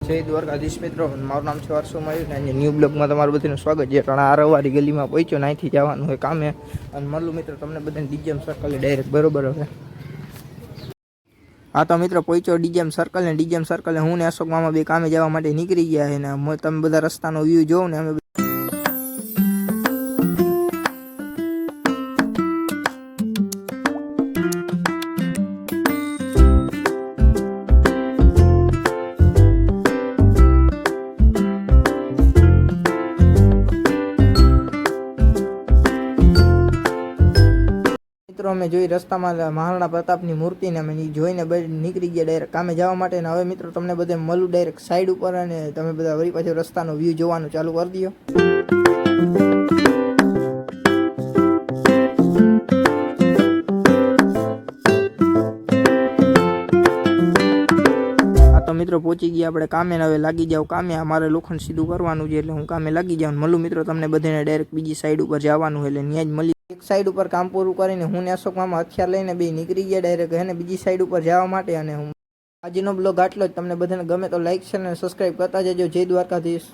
જય દ્વારકાધીશ મિત્રો, મારું નામ છે વારસો માયું અને ન્યૂ બ્લોગમાં તમારું બધાનું સ્વાગત છે. પણ આરવારી ગલીમાં પહોંચ્યો, અહીંથી જવાનું હોય કામે અને મળું મિત્રો તમને બધાને ડીજેમ સર્કલ ડાયરેક્ટ બરોબર હવે. હા તો મિત્રો પહોંચ્યો ડીજેમ સર્કલ હું ને અશોક મામા બે કામે જવા માટે નીકળી ગયા છે ને તમે બધા રસ્તાનો વ્યૂ જોવો ને અમે અમે જોઈ રસ્તામાં મહારાણા પ્રતાપની મૂર્તિને અમે જોઈને નીકળી ગયા ડાયરેક્ટ કામે જવા માટે. અને હવે મિત્રો તમને બધે મળું ડાયરેક્ટ સાઈડ ઉપર અને તમે બધા વળી પાછો રસ્તાનો વ્યૂ જોવાનું ચાલુ કરી દો. તો મિત્રો પહોંચી ગયા આપણે કામે ને હવે લાગી જાવ કામે. અમારે લોખંડ સીધું કરવાનું છે એટલે હું કામે લાગી જાઉં. મળું મિત્રો તમને બધાને ડાયરેક્ટ બીજી સાઈડ ઉપર જવાનું એટલે ત્યાં જ મળી. એક સાઈડ ઉપર કામ પૂરું કરીને હું ને અશોક મામા હથિયાર લઈને બે નીકળી ગયા ડાયરેક્ટ એને બીજી સાઈડ ઉપર જવા માટે. અને હું આજનો બ્લોગ આટલો જ. તમને બધાને ગમે તો લાઈક છે અને સબસ્ક્રાઈબ કરતા જજો. જય દ્વારકાધીશ.